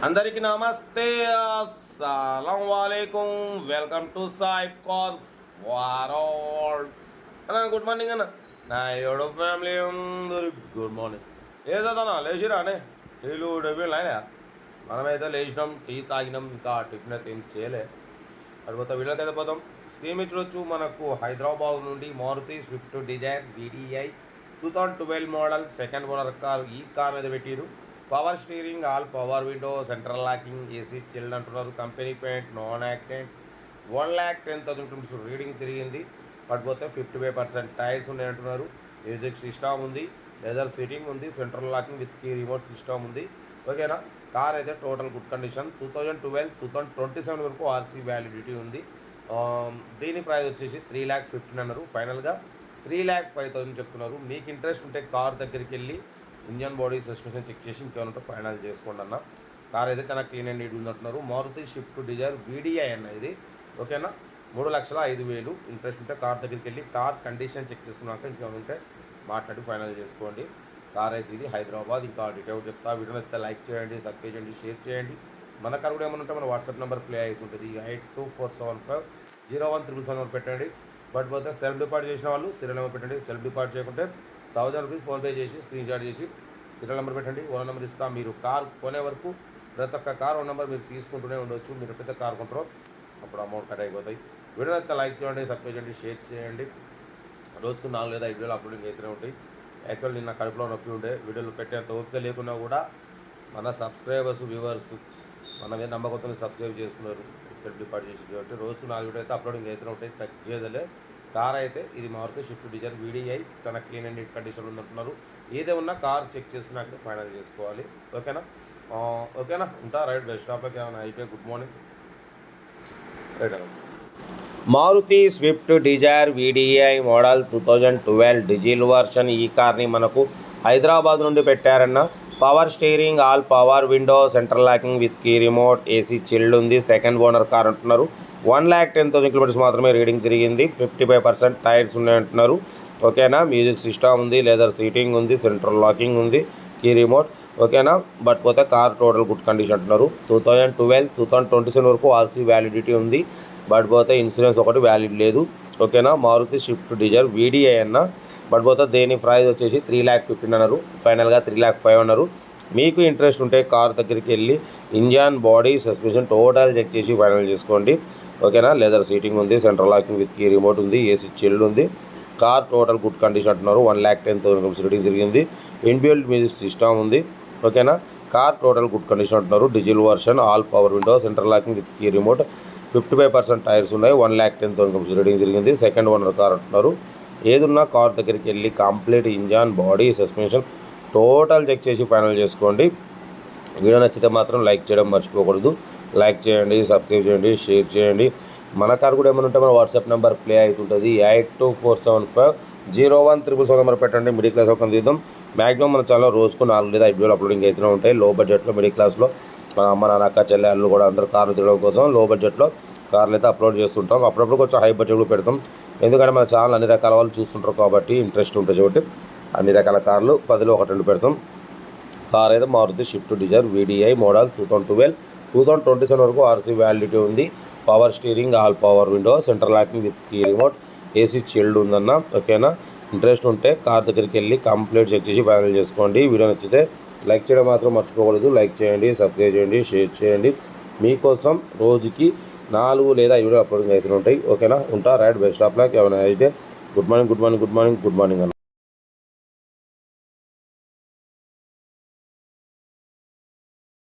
అందరికీ నమస్తే, అస్సలం వాలేకుం. Welcome to Saib cars world. అన్న గుడ్ మార్నింగ్ అన్న. నా ఏడో ఫ్యామిలీ అందరికి గుడ్ మార్నింగ్. ఏదన్నా లేచిరా అనే టీలు డబ్బులు అయినా. మనమైతే లేచినాం, టీ తాగినాం, ఇంకా టిఫిన్ అయితే ఏం చేయలే. తర్వాత వీళ్ళకైతే పోతాం. స్క్రీన్ ఇచ్చవచ్చు. మనకు హైదరాబాద్ నుండి Maruti Swift Dzire VDI 2012 model second owner car. ఈ కార్ మీద పెట్టిరు. Power steering, all power window, central locking, AC chilled అంటున్నారు. Company paint, non accident. 1,10,000 rupees reading తిరిగింది. పడిపోతే 55% టైర్స్ ఉన్నాయి అంటున్నారు. మ్యూజిక్ సిస్టమ్ ఉంది, లెదర్ సీటింగ్ ఉంది, central locking with key remote system ఉంది. ఓకేనా. కార్ అయితే టోటల్ గుడ్ కండిషన్. 2012-2027 వరకు RC వ్యాలిడిటీ ఉంది. దీని ప్రైస్ వచ్చేసి 3,15,000 అన్నారు. ఫైనల్గా 3,05,000 చెప్తున్నారు. మీకు ఇంట్రెస్ట్ ఉంటే కార్ దగ్గరికి వెళ్ళి ఇంజన్ బాడీ సస్పెన్షన్ చెక్ చేసి ఇంకేమైనా ఉంటే ఫైనల్ చేసుకోండి అన్న. కార్ అయితే చాలా క్లీన్ అండ్ నీట్ ఉందంటున్నారు. మారుతి స్విఫ్ట్ డిజైర్ VDI అన్న ఇది. ఓకేనా. 3,05,000. ఇంట్రెస్ట్ ఉంటే కార్ దగ్గరికి వెళ్ళి కార్ కండిషన్ చెక్ చేసుకున్నాక ఇంకేమైనా ఉంటే మాట్లాడి ఫైనల్ చేసుకోండి. కార్ అయితే ఇది హైదరాబాద్. ఇంకా డీటెయిల్ చెప్తా. వీడియోని అయితే లైక్ చేయండి, సబ్స్క్రైబ్ చేయండి, షేర్ చేయండి. మన కార్ కూడా ఏమైనా ఉంటే మన వాట్సాప్ నెంబర్ ప్లే అవుతుంటుంది. 8247501377 పెట్టండి. బట్ పోతే సెల్ఫ్ డిపాజిట్ చేసిన వాళ్ళు సీరియల్ నెంబర్ పెట్టండి. సెల్ఫ్ డిపాజిట్ చేయకుంటే 1,000 రూపీస్ ఫోన్పే చేసి స్క్రీన్ షాట్ చేసి సీరియల్ నెంబర్ పెట్టండి. ఓనర్ నెంబర్ ఇస్తాం. మీరు కార్ కొనే వరకు ప్రతి ఒక్క కార్ ఓనర్ నెంబర్ మీరు తీసుకుంటూనే ఉండొచ్చు. మీరు ఎప్పుడైతే కార్ కొంటారో అప్పుడు అమౌంట్ కట్ అయిపోతాయి. వీడియోని అయితే లైక్ చేయండి, సబ్స్క్రైబ్ చేయండి, షేర్ చేయండి. రోజుకు 4 లేదా 5 వీడియోలు అప్లోడింగ్ అయితేనే ఉంటాయి. యాక్చువల్ నిన్న కడుపులో నొప్పి ఉండే వీడియోలు పెట్టేంత ఓపిక లేకున్నా కూడా మన సబ్స్క్రైబర్స్, వ్యూవర్స్ మన మీద నమ్మకంతో సబ్స్క్రైబ్ చేసుకున్నారు. సెల్ఫ్ డిపాజిట్ చేసి కాబట్టి రోజుకు 4 వీడియో అయితే అప్లోడింగ్ అయితేనే ఉంటాయి. తగ్గేదలే. కార్ అయితే ఇది మారుతి స్విఫ్ట్ డిజైర్ VDI చాలా క్లీన్ అండ్ నీట్ కండిషన్ ఉందంటున్నారు. ఏదేమన్నా కార్ చెక్ చేసుకున్నాక ఫైనల్ చేసుకోవాలి. ఓకేనా. ఉంటా. రైట్ బెస్ట్ స్టాప్లోకి ఏమైనా అయిపోయి గుడ్ మార్నింగ్. రైట్ అన్న. Maruti Swift Dzire VDI model 2012 diesel version. ఈ కార్ని మనకు హైదరాబాద్ నుండి పెట్టారన్న. Power steering, all power window, central locking with key remote, AC chilled ఉంది. సెకండ్ ఓనర్ కార్ అంటున్నారు. 1,10,000 కిలోమీటర్స్ మాత్రమే రీడింగ్ తిరిగింది. 55% టైర్స్ ఉన్నాయంటున్నారు. ఓకేనా. మ్యూజిక్ సిస్టమ్ ఉంది, లెదర్ సీటింగ్ ఉంది, సెంట్రల్ లాకింగ్ ఉంది, కీ రిమోట్. ఓకేనా. బట్ పోతే కార్ టోటల్ గుడ్ కండిషన్ అంటున్నారు. 2012-2027 వరకు RC వ్యాలిడిటీ ఉంది. బట్ పోతే ఇన్సూరెన్స్ ఒకటి వ్యాలిడ్ లేదు. ఓకేనా. మారుతి స్విఫ్ట్ డిజైర్ VDI అన్న. బట్ పోతే దేని ప్రైస్ వచ్చేసి 3,15,000 అన్నారు. ఫైనల్గా 3,05,000 అన్నారు. మీకు ఇంట్రెస్ట్ ఉంటే కార్ దగ్గరికి వెళ్ళి engine body suspension total check చేసి ఫైనల్ చేసుకోండి. ఓకేనా. లెదర్ సీటింగ్ ఉంది, central locking with key remote ఉంది, ఏసీ చిల్డ్ ఉంది. కార్ టోటల్ గుడ్ కండిషన్ అంటున్నారు. 1,10,000 రూపీస్ రీడింగ్ తిరిగింది. ఇన్బిల్ట్ మ్యూజిక్ సిస్టమ్ ఉంది. ఓకేనా. కార్ టోటల్ గుడ్ కండిషన్ అంటున్నారు. Diesel version, all power window, central locking with key remote, 55% tyres ఉన్నాయి. 1,10,000 rupees reading తిరిగింది. Second owner car అంటున్నారు. ఏదున్నా కార్ దగ్గరికి వెళ్ళి complete engine body suspension total check చేసి ఫైనల్ చేసుకోండి. వీడియో నచ్చితే మాత్రం లైక్ చేయడం మర్చిపోకూడదు. లైక్ చేయండి, సబ్స్క్రైబ్ చేయండి, షేర్ చేయండి. మన కార్ కూడా ఏమైనా ఉంటే మన వాట్సాప్ నెంబర్ ప్లే అవుతుంటుంది. 8247501377 నెంబర్ పెట్టండి. మిడిల్ క్లాస్ ఒక తీద్దాం. మ్యాక్సిమం మన ఛానల్లో రోజుకు 4 లేదా 5 వీడియోలు అప్లోడింగ్ అవుతూనే ఉంటాయి. లో బడ్జెట్లో మిడిల్ క్లాస్లో మన అమ్మ, నాన్న, అక్క, చెల్లె, అల్లు కూడా అందరూ కార్లు తిరగడం కోసం లో బడ్జెట్లో కార్లు అయితే అప్లోడ్ చేస్తుంటాం. అప్పుడప్పుడు కొంచెం హై బడ్జెట్ కూడా పెడతాం. ఎందుకంటే మన ఛానల్ అన్ని రకాల వాళ్ళు చూస్తుంటారు కాబట్టి ఇంట్రెస్ట్ ఉంటుంది కాబట్టి అన్ని రకాల కార్లు 10లో 1-2 పెడతాం. కార్ అయితే Maruti Swift Dzire VDI model 2012-2027 వరకు RC వ్యాలిడిటీ ఉంది. Power steering, all power window, central locking with key remote, AC chilled ఉందన్న. ఓకేనా. ఇంట్రెస్ట్ ఉంటే కార్ దగ్గరికి వెళ్ళి కంప్లీట్ చెక్ చేసి ఫైనల్ చేసుకోండి. వీడియో నచ్చితే లైక్ చేయడం మాత్రం మర్చిపోకూడదు. లైక్ చేయండి, సబ్స్క్రైబ్ చేయండి, షేర్ చేయండి. మీకోసం రోజుకి 4 లేదా 5 వీడియో అప్లోడింగ్ అవుతూ ఉంటాయి. ఓకేనా. ఉంటా. Right best of luck. ఏమైనా అయితే గుడ్ మార్నింగ్ అన్న.